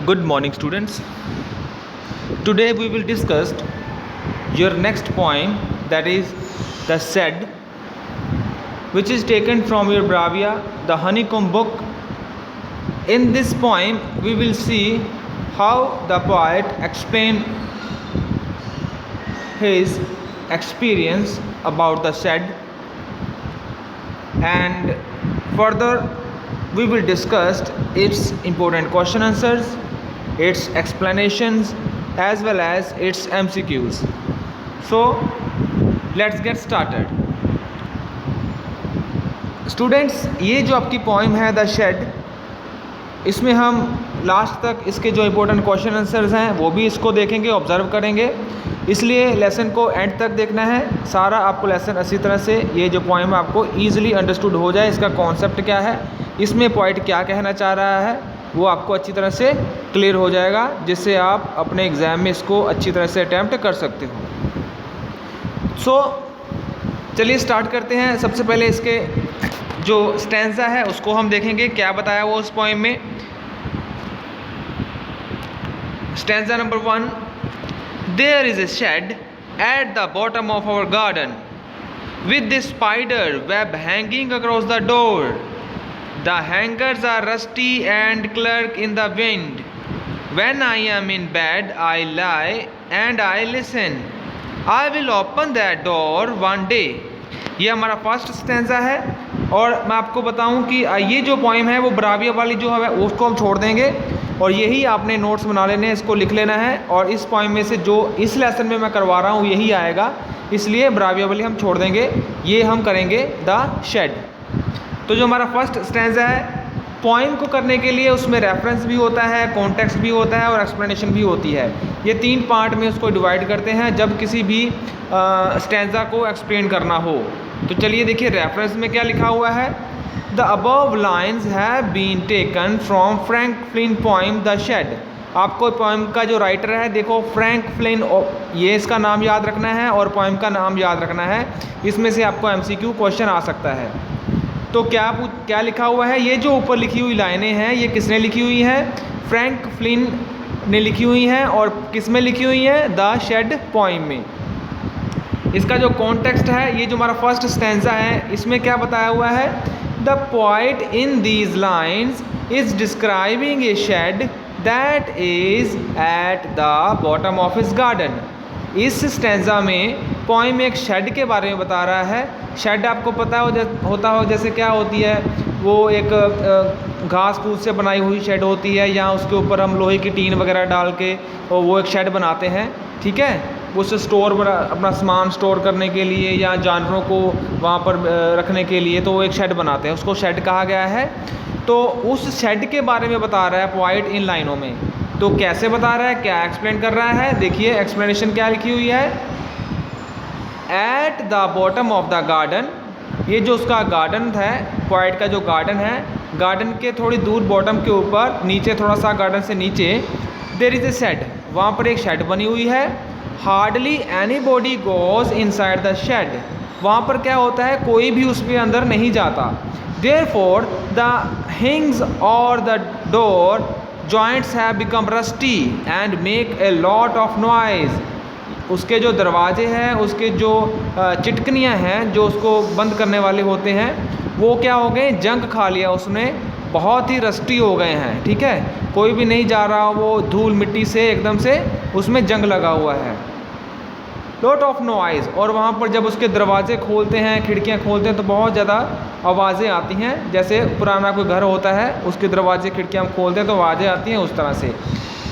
Good morning, students. Today we will discuss your next poem, that is the shed, which is taken from your Bravia, the Honeycomb book. In this poem, we will see how the poet explained his experience about the shed, and further we will discuss its important question answers, its explanations, as well as its MCQs. So let's get started. Students, ये जो आपकी poem है the shade, इसमें हम last तक इसके जो important question answers हैं वो भी इसको देखेंगे, ऑब्जर्व करेंगे। इसलिए लेसन को एंड तक देखना है। सारा आपको लेसन अच्छी तरह से ये जो पोइम है आपको ईजिली अंडरस्टूड हो जाए, इसका कॉन्सेप्ट क्या है, इसमें पोइट क्या कहना चाह रहा है, वो आपको अच्छी तरह से क्लियर हो जाएगा, जिससे आप अपने एग्ज़ाम में इसको अच्छी तरह से अटैम्प्ट कर सकते हो। सो चलिए स्टार्ट करते हैं। सबसे पहले इसके जो स्टैंजा है उसको हम देखेंगे, क्या बताया वो उस पोइम में। Stanza number 1, there is a shed at the bottom of our garden with the spider web hanging across the door. The hangers are rusty and clerk in the wind. When I am in bed, I lie and I listen. I will open that door one day. ये हमारा first stanza है। और मैं आपको बताऊं कि ये जो पोइम है वो ब्राविया वाली जो है उसको हम छोड़ देंगे और यही आपने नोट्स बना लेने हैं, इसको लिख लेना है। और इस पोइम में से जो इस लेसन में मैं करवा रहा हूँ यही आएगा, इसलिए ब्राविया वाली हम छोड़ देंगे, ये हम करेंगे द शेड। तो जो हमारा फर्स्ट स्टैंजा है, पोइम को करने के लिए उसमें रेफरेंस भी होता है, कॉन्टेक्स्ट भी होता है और एक्सप्लेनेशन भी होती है। ये 3 पार्ट में उसको डिवाइड करते हैं जब किसी भी स्टैंजा को एक्सप्लेन करना हो। तो चलिए देखिए रेफरेंस में क्या लिखा हुआ है। The above lines have been taken from Frank Flynn poem the shed. आपको पोइम का जो राइटर है देखो फ्रैंक फ्लिन, ये इसका नाम याद रखना है और पोइम का नाम याद रखना है। इसमें से आपको MCQ क्वेश्चन आ सकता है। तो क्या लिखा हुआ है, ये जो ऊपर लिखी हुई लाइनें हैं ये किसने लिखी हुई हैं, फ्रैंक फ्लिन ने लिखी हुई हैं। और किस में लिखी हुई हैं, द शेड पोइम में। इसका जो कॉन्टेक्स्ट है, ये जो हमारा फर्स्ट स्टैंजा है, इसमें क्या बताया हुआ है, the poet in these lines is describing a shed that is at the bottom of his garden. इस स्टैंजा में पोइम एक शेड के बारे में बता रहा है। शेड आपको पता होता हो जैसे क्या होती है, वो एक घास फूस से बनाई हुई शेड होती है, या उसके ऊपर हम लोहे की टीन वगैरह डाल के और वो एक शेड बनाते हैं, ठीक है। उस स्टोर अपना सामान स्टोर करने के लिए या जानवरों को वहाँ पर रखने के लिए, तो वो एक शेड बनाते हैं, उसको शेड कहा गया है। तो उस शेड के बारे में बता रहा है पोइट इन लाइनों में। तो कैसे बता रहा है, क्या एक्सप्लेन कर रहा है, देखिए एक्सप्लेनेशन क्या लिखी हुई है। Eight the bottom of the garden, ये जो उसका गार्डन है, पोइट का जो गार्डन है, गार्डन के थोड़ी दूर बॉटम के ऊपर नीचे, थोड़ा सा गार्डन से नीचे, देयर इज़ ए शेड, वहाँ पर एक शेड बनी हुई है। Hardly anybody goes inside the shed, वहाँ पर क्या होता है, कोई भी उसके अंदर नहीं जाता। देयरफॉर द हिंग्स और the door joints have become rusty and make a lot of noise. उसके जो दरवाजे हैं, उसके जो चिटकनियाँ हैं जो उसको बंद करने वाले होते हैं, वो क्या हो गए, जंग खा लिया उसने, बहुत ही रस्टी हो गए हैं, ठीक है। कोई भी नहीं जा रहा, वो धूल मिट्टी से एकदम से उसमें जंग लगा हुआ है। लॉट ऑफ नॉइज़, और वहाँ पर जब उसके दरवाजे खोलते हैं, खिड़कियाँ खोलते हैं, तो बहुत ज़्यादा आवाज़ें आती हैं। जैसे पुराना कोई घर होता है, उसके दरवाजे खिड़कियाँ हम खोलते हैं तो आवाज़ें आती हैं, उस तरह से।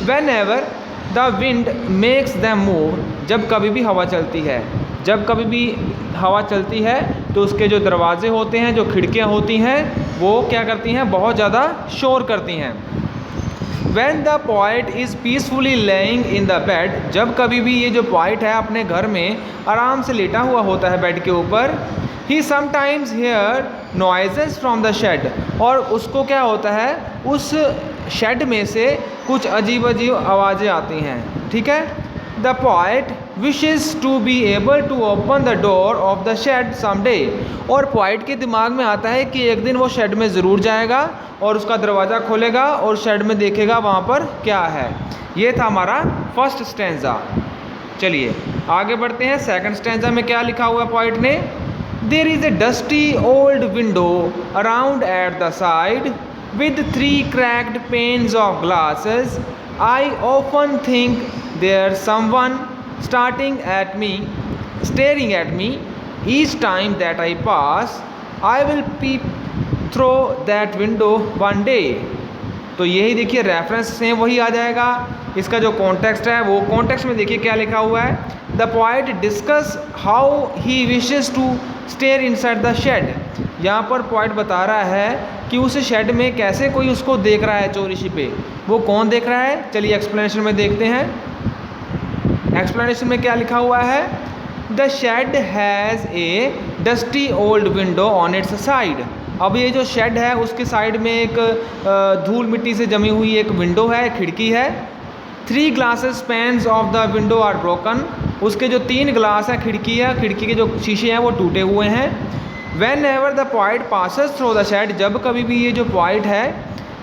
When ever the wind makes them move, जब कभी भी हवा चलती है, जब कभी भी हवा चलती है तो उसके जो दरवाजे होते हैं, जो खिड़कियाँ होती हैं, वो क्या करती हैं, बहुत ज़्यादा शोर करती हैं। When the poet is peacefully laying in the bed, जब कभी भी ये जो पोइट है अपने घर में आराम से लेटा हुआ होता है बेड के ऊपर, he sometimes hear noises from the shed, और उसको क्या होता है, उस शेड में से कुछ अजीब अजीब आवाज़ें आती हैं, ठीक है। The poet wishes to be able to open the door of the shed someday। और पोइट के दिमाग में आता है कि एक दिन वो शेड में ज़रूर जाएगा और उसका दरवाज़ा खोलेगा और शेड में देखेगा वहाँ पर क्या है। ये था हमारा फर्स्ट स्टैंजा। चलिए आगे बढ़ते हैं। सेकंड स्टैंजा में क्या लिखा हुआ है पोइट ने? There is a dusty old window around at the side with 3 cracked panes of glasses। I often think there's someone staring at me each time that I pass। I will peep through that window one day। तो यही देखिए reference से वही आ जाएगा। इसका जो context है वो कॉन्टेक्स्ट में देखिए क्या लिखा हुआ है। The poet discuss how he wishes to stare inside the shed. यहाँ पर पोइट बता रहा है कि उस शेड में कैसे कोई उसको देख रहा है चौरिशी पे। वो कौन देख रहा है? चलिए एक्सप्लेनेशन में देखते हैं। एक्सप्लेनेशन में क्या लिखा हुआ है? The shed has a dusty old window on its side. अब ये जो शेड है उसके साइड में एक धूल मिट्टी से जमी हुई एक विंडो है, खिड़की है। 3 glasses panes of the window are broken. उसके जो 3 ग्लास है खिड़की है, खिड़की के जो शीशे हैं वो टूटे हुए हैं। Whenever the poet passes through the shed, जब कभी भी ये जो पोइट है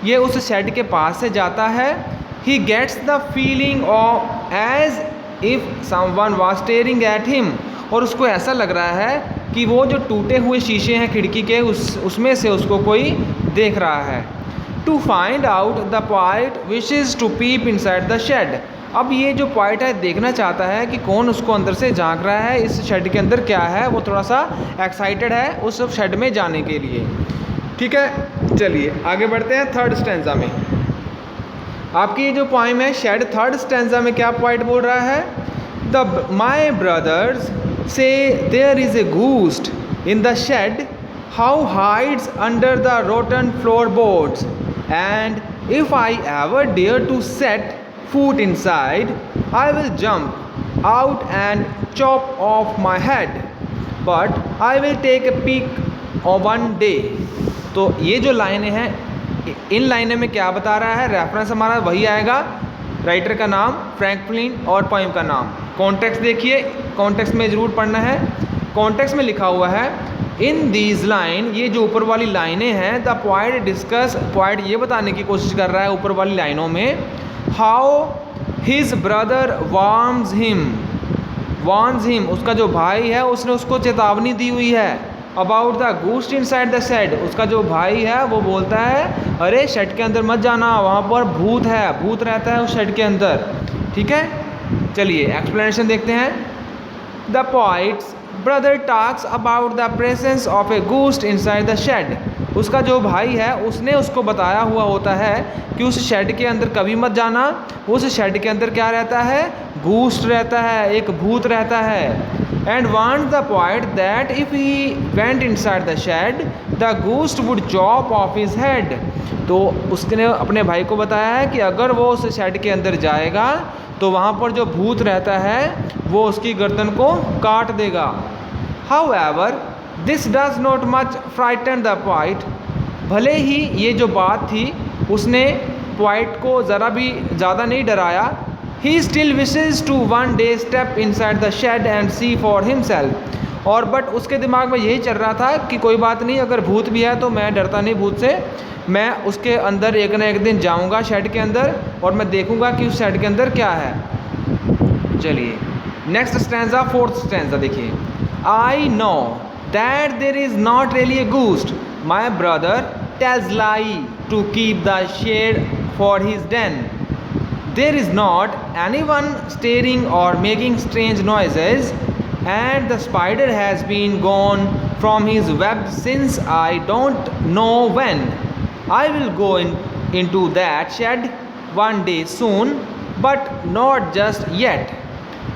ये उस शेड के पास से जाता है, he gets the feeling of as if someone was staring at him. और उसको ऐसा लग रहा है कि वो जो टूटे हुए शीशे हैं खिड़की के उसमें से उसको कोई देख रहा है। To find out the poet wishes to peep inside the shed. अब ये जो पोइट है देखना चाहता है कि कौन उसको अंदर से झांक रहा है, इस शेड के अंदर क्या है। वो थोड़ा सा एक्साइटेड है उस शेड में जाने के लिए। ठीक है, चलिए आगे बढ़ते हैं थर्ड स्टैंजा में। आपकी ये जो पोइम है शेड, थर्ड स्टैंजा में क्या पोइट बोल रहा है? The my brothers says there is a ghost in the shed, how hides under the rotten floor boards, and if I ever dare to set foot inside, I will jump out and chop off my head, but I will take a peek on one day। तो ये जो लाइनें हैं, इन लाइनें में क्या बता रहा है? रेफरेंस हमारा वही आएगा, राइटर का नाम फ्रैंकलिन और पोइम का नाम। कॉन्टेक्स्ट देखिए, कॉन्टेक्स्ट में ज़रूर पढ़ना है। कॉन्टेक्स्ट में लिखा हुआ है इन दीज लाइन, ये जो ऊपर वाली लाइनें हैं, द पोइट डिस्कस, पोइट ये बताने की कोशिश कर रहा है ऊपर वाली लाइनों में, how his brother warns him, उसका जो भाई है उसने उसको चेतावनी दी हुई है। About the ghost inside the shed, उसका जो भाई है वो बोलता है अरे शेड के अंदर मत जाना, वहाँ पर भूत है, भूत रहता है उस शेड के अंदर। ठीक है, चलिए एक्सप्लेनेशन देखते हैं। The poet's brother talks about the presence of a ghost inside the shed. उसका जो भाई है उसने उसको बताया हुआ होता है कि उस शेड के अंदर कभी मत जाना, उस शेड के अंदर क्या रहता है? घोस्ट रहता है, एक भूत रहता है। And warned the poet that if he went inside the shed the ghost would chop off his head. तो उसने अपने भाई को बताया है कि अगर वो उस शेड के अंदर जाएगा तो वहाँ पर जो भूत रहता है वो उसकी गर्दन को काट देगा। However this does not much frighten the poet. भले ही ये जो बात थी उसने पोइट को ज़रा भी ज़्यादा नहीं डराया। He still wishes to one day step inside the shed and see for himself. और बट उसके दिमाग में यही चल रहा था कि कोई बात नहीं, अगर भूत भी है तो मैं डरता नहीं भूत से, मैं उसके अंदर एक ना एक दिन जाऊंगा शेड के अंदर और मैं देखूंगा कि उस शेड के अंदर क्या है। चलिए नेक्स्ट स्टैंजा, फोर्थ स्टैंजा देखिए। I know that there is not really a ghost, my brother tells lie to keep the shed for his den। There is not anyone staring or making strange noises, and the spider has been gone from his web since I don't know when। I will go into that shed one day soon, but not just yet।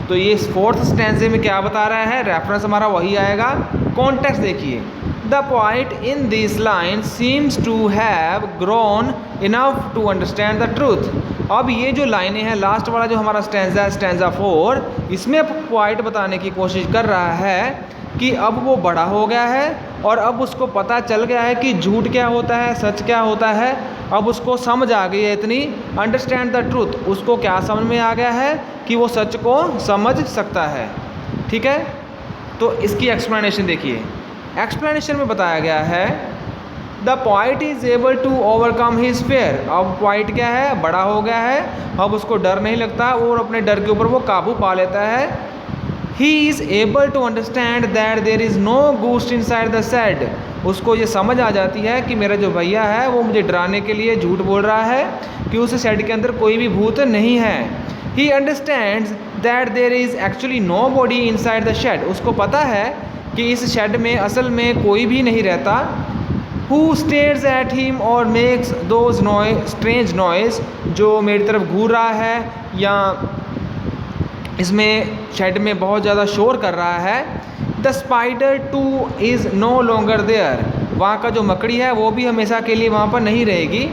तो ये fourth स्टैंजे में क्या बता रहा है? Reference हमारा वही आएगा। कॉन्टेक्स्ट देखिए। The poet in this line seems to have grown enough to understand the truth. अब ये जो लाइनें हैं, लास्ट वाला जो हमारा स्टैंजा है, स्टैंजा 4, इसमें पोइट बताने की कोशिश कर रहा है कि अब वो बड़ा हो गया है और अब उसको पता चल गया है कि झूठ क्या होता है, सच क्या होता है। अब उसको समझ आ गई है इतनी, अंडरस्टैंड द ट्रूथ, उसको क्या समझ में आ गया है कि वो सच को समझ सकता है। ठीक है, तो इसकी एक्सप्लेनेशन देखिए। एक्सप्लेनेशन में बताया गया है the point is able to overcome his fear. अब पॉइंट क्या है, बड़ा हो गया है, अब उसको डर नहीं लगता और अपने डर के ऊपर वो काबू पा लेता है। He is able to understand that there is no ghost inside the shed. उसको ये समझ आ जाती है कि मेरा जो भैया है वो मुझे डराने के लिए झूठ बोल रहा है कि उस शेड के अंदर कोई भी भूत नहीं है। He understands that there is actually nobody inside the shed. उसको पता है कि इस शेड में असल में कोई भी नहीं रहता। Who stares at him और makes those strange noise, जो मेरी तरफ घूर रहा है या इसमें शेड में बहुत ज़्यादा शोर कर रहा है। The spider too is no longer there. वहाँ का जो मकड़ी है वो भी हमेशा के लिए वहाँ पर नहीं रहेगी।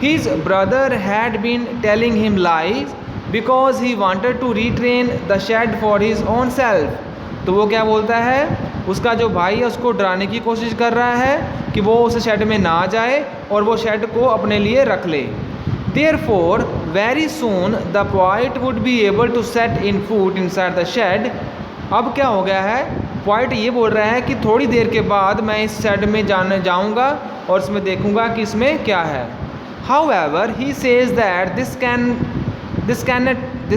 His brother had been telling him lies because he wanted to retrain the shed for his own self। तो वो क्या बोलता है, उसका जो भाई है उसको डराने की कोशिश कर रहा है कि वो उस शेड में ना जाए और वो शेड को अपने लिए रख ले। Therefore, very soon the poet would be able to set in foot inside the shed। अब क्या हो गया है, पॉइंट ये बोल रहा है कि थोड़ी देर के बाद मैं इस शेड में जाने जाऊंगा और इसमें देखूंगा कि इसमें क्या है। However, he says that this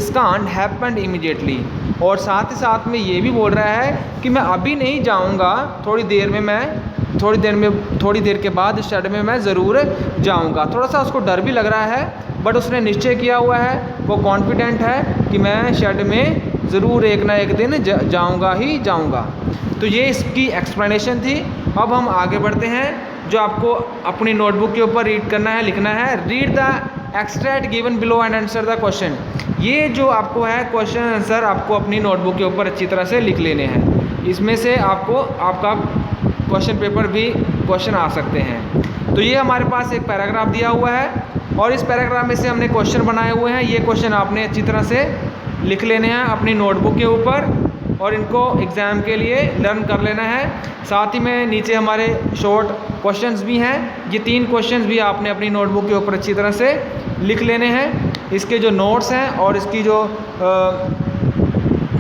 can't happen immediately। और साथ ही साथ में ये भी बोल रहा है कि मैं अभी नहीं जाऊंगा, थोड़ी देर के बाद इस शेड में मैं ज़रूर जाऊंगा। थोड़ा सा उसको डर भी लग रहा है, बट उसने निश्चय किया हुआ है, वो कॉन्फिडेंट है कि मैं शेड में ज़रूर एक ना एक दिन जाऊंगा ही जाऊंगा। तो ये इसकी एक्सप्लेनेशन थी। अब हम आगे बढ़ते हैं, जो आपको अपनी नोटबुक के ऊपर रीड करना है, लिखना है। Read the extract given below and answer the question. ये जो आपको है क्वेश्चन आंसर आपको अपनी नोटबुक के ऊपर अच्छी तरह से लिख लेने हैं। इसमें से आपको आपका क्वेश्चन पेपर भी क्वेश्चन आ सकते हैं। तो ये हमारे पास एक पैराग्राफ दिया हुआ है और इस पैराग्राफ में से हमने क्वेश्चन बनाए हुए हैं। ये क्वेश्चन आपने अच्छी तरह से लिख लेने हैं अपनी नोटबुक के ऊपर और इनको एग्ज़ाम के लिए लर्न कर लेना है। साथ ही में नीचे हमारे शॉर्ट क्वेश्चंस भी हैं। ये 3 क्वेश्चंस भी आपने अपनी नोटबुक के ऊपर अच्छी तरह से लिख लेने हैं। इसके जो नोट्स हैं और इसकी जो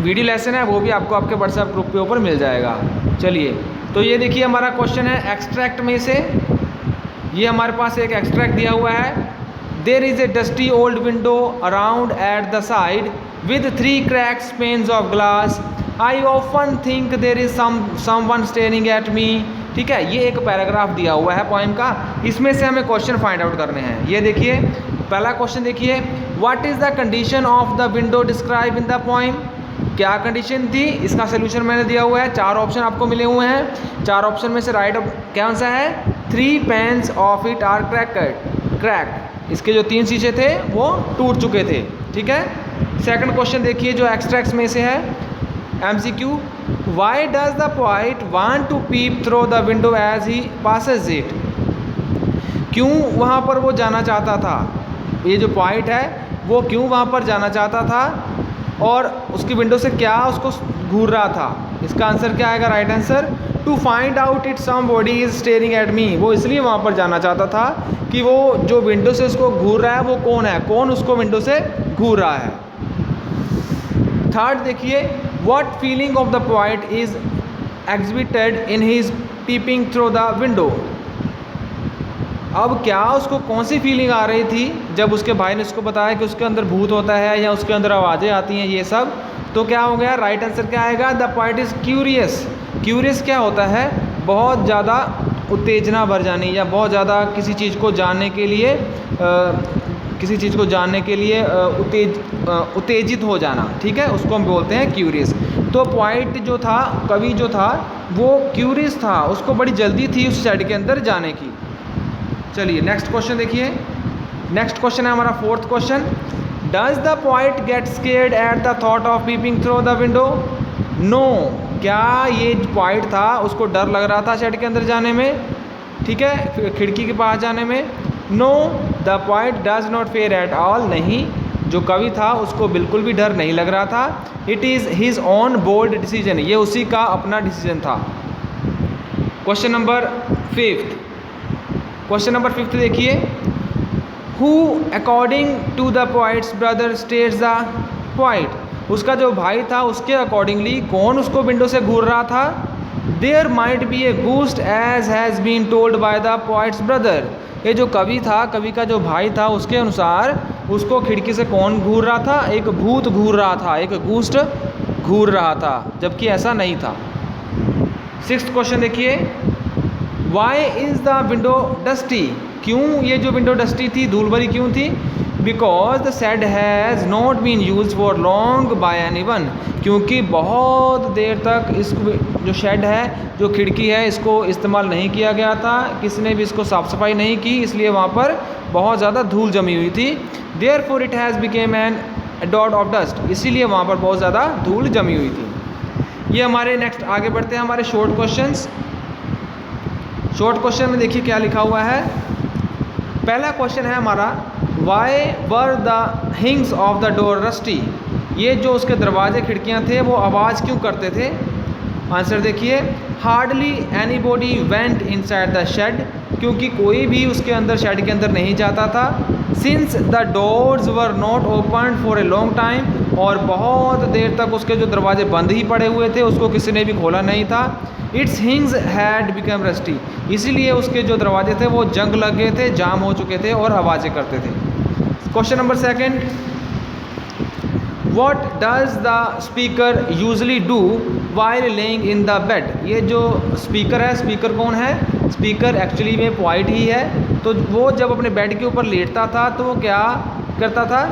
वीडियो लेसन है वो भी आपको आपके व्हाट्सएप ग्रुप के ऊपर मिल जाएगा। चलिए, तो ये देखिए हमारा क्वेश्चन है एक्सट्रैक्ट में से। ये हमारे पास एक एक्सट्रैक्ट दिया हुआ है। There is a dusty old window around at the side with 3 cracks panes of glass। I often think there is someone staring at me। ठीक है, ये एक पैराग्राफ दिया हुआ है पोएम का, इसमें से हमें क्वेश्चन फाइंड आउट करने हैं। ये देखिए पहला क्वेश्चन देखिए, what is the condition of the window describe in the poem. क्या कंडीशन थी, इसका सोल्यूशन मैंने दिया हुआ है। 4 ऑप्शन आपको मिले हुए हैं। 4 ऑप्शन में से राइट कौन सा है, 3 panes of it are cracked. इसके जो 3 शीशे थे वो टूट चुके थे। ठीक है, सेकंड क्वेश्चन देखिए जो एक्सट्रैक्ट्स में से है, MCQ। Why does the poet want to peep through the window as he passes it. क्यों वहाँ पर वो जाना चाहता था, ये जो पोएट है वो क्यों वहाँ पर जाना चाहता था और उसकी विंडो से क्या उसको घूर रहा था। इसका आंसर क्या आएगा, right answer, to find out it somebody is staring at me. वो इसलिए वहाँ पर जाना चाहता था कि वो जो विंडो से उसको घूर रहा है वो कौन है, कौन उसको विंडो से घूर रहा है। थर्ड देखिए, what feeling of the poet is exhibited in his peeping through the window. अब क्या उसको कौन सी फीलिंग आ रही थी जब उसके भाई ने उसको बताया कि उसके अंदर भूत होता है या उसके अंदर आवाज़ें आती हैं ये सब। तो क्या हो गया, राइट आंसर क्या आएगा, the poet is curious. Curious क्या होता है, बहुत ज़्यादा उत्तेजना भर जानी या बहुत ज़्यादा किसी चीज़ को जानने के लिए उत्तेजित हो जाना। ठीक है, उसको हम बोलते हैं क्यूरियस। तो पोएट जो था, कवि जो था, वो क्यूरियस था, उसको बड़ी जल्दी थी उस शेड के अंदर जाने की। चलिए नेक्स्ट क्वेश्चन देखिए। नेक्स्ट क्वेश्चन है हमारा 4th question, does the poet get scared at the thought of peeping through the window. No, क्या ये पोएट था उसको डर लग रहा था शेड के अंदर जाने में, ठीक है, खिड़की के पास जाने में। No, the poet does not fear at all. नहीं, जो कवि था उसको बिल्कुल भी डर नहीं लग रहा था। It is his own bold decision. ये उसी का अपना डिसीजन था। क्वेश्चन नंबर 5th देखिए, who according to the poet's brother states the poet, उसका जो भाई था उसके अकॉर्डिंगली कौन उसको विंडो से घूर रहा था? There might be a ghost as has been told by the poet's brother, ये जो कवि था, कवि का जो भाई था, उसके अनुसार उसको खिड़की से कौन घूर रहा था? एक भूत घूर रहा था, एक घूस्ट घूर रहा था, जबकि ऐसा नहीं था। 6th क्वेश्चन देखिए, why is the window dusty, क्यों ये जो विंडो डस्टी थी, धूल भरी क्यों थी? Because the shed has not been use for long by anyone, क्योंकि बहुत देर तक इस जो शेड है, जो खिड़की है, इसको इस्तेमाल नहीं किया गया था, किसी ने भी इसको साफ़ सफाई नहीं की, इसलिए वहाँ पर बहुत ज़्यादा धूल जमी हुई थी। Therefore it has became an dot of dust, इसीलिए वहाँ पर बहुत ज़्यादा धूल जमी हुई थी। ये हमारे नेक्स्ट आगे बढ़ते हैं हमारे शॉर्ट क्वेश्चंस। शॉर्ट क्वेश्चन में देखिए क्या लिखा हुआ है। पहला क्वेश्चन है हमारा, why were the हिंग्स of the door rusty, ये जो उसके दरवाजे खिड़कियां थे वो आवाज़ क्यों करते थे? आंसर देखिए, hardly anybody went inside the shed, क्योंकि कोई भी उसके अंदर शेड के अंदर नहीं जाता था। Since the doors were not open for a long time, और बहुत देर तक उसके जो दरवाजे बंद ही पड़े हुए थे, उसको किसी ने भी खोला नहीं था। इट्स हिंग्स हैड बिकम रस्टी, इसीलिए उसके जो दरवाजे थे वो जंग लग गए थे, जाम हो चुके थे और आवाज़ें करते थे। Question number 2, what does the speaker usually do while laying in the bed, ये जो स्पीकर है, स्पीकर कौन है? स्पीकर एक्चुअली में पोइट ही है। तो वो जब अपने बेड के ऊपर लेटता था तो वो क्या करता था?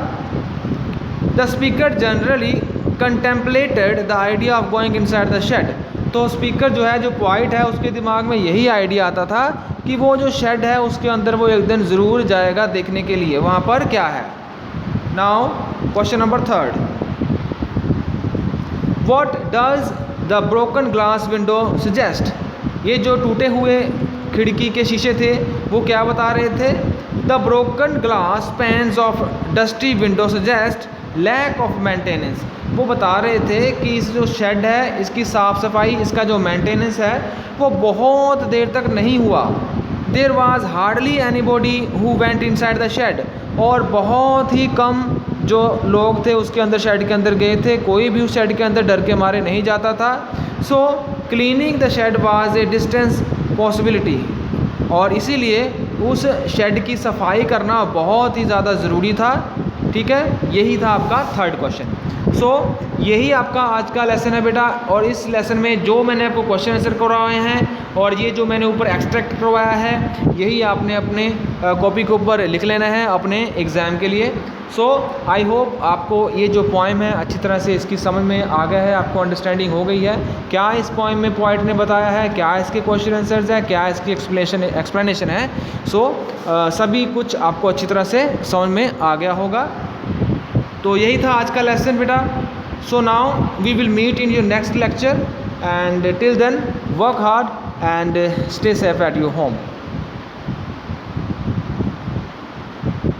The speaker generally contemplated the idea of going inside the shed, तो स्पीकर जो है, जो पोइट है, उसके दिमाग में यही आइडिया आता था कि वो जो शेड है उसके अंदर वो एक दिन ज़रूर जाएगा देखने के लिए वहाँ पर क्या है। Now question number 3, what does the broken glass window suggest, ये जो टूटे हुए खिड़की के शीशे थे वो क्या बता रहे थे? The broken glass panes of dusty window suggest lack of maintenance, वो बता रहे थे कि इस जो शेड है, इसकी साफ़ सफाई, इसका जो मेंटेनेंस है वो बहुत देर तक नहीं हुआ। There was hardly anybody who went inside the shed, और बहुत ही कम जो लोग थे उसके अंदर, शेड के अंदर गए थे, कोई भी उस शेड के अंदर डर के मारे नहीं जाता था। So cleaning the shed was a distance possibility, और इसीलिए उस शेड की सफाई करना बहुत ही ज़्यादा ज़रूरी था। ठीक है, यही था आपका 3rd क्वेश्चन। सो यही आपका आज का लेसन है बेटा, और इस लेसन में जो मैंने आपको क्वेश्चन आंसर करवाए हैं और ये जो मैंने ऊपर एक्सट्रैक्ट करवाया है, यही आपने अपने कॉपी के ऊपर लिख लेना है अपने एग्ज़ाम के लिए। सो आई होप आपको ये जो पोइम है अच्छी तरह से इसकी समझ में आ गया है, आपको अंडरस्टैंडिंग हो गई है क्या इस पोइम में पोइट ने बताया है, क्या इसके क्वेश्चन आंसर्स हैं, क्या इसकी एक्सप्लेनेशन है। सो सभी कुछ आपको अच्छी तरह से समझ में आ गया होगा। तो यही था आज का लेसन बेटा। So now we will meet in your next lecture, and till then work hard and stay safe at your home.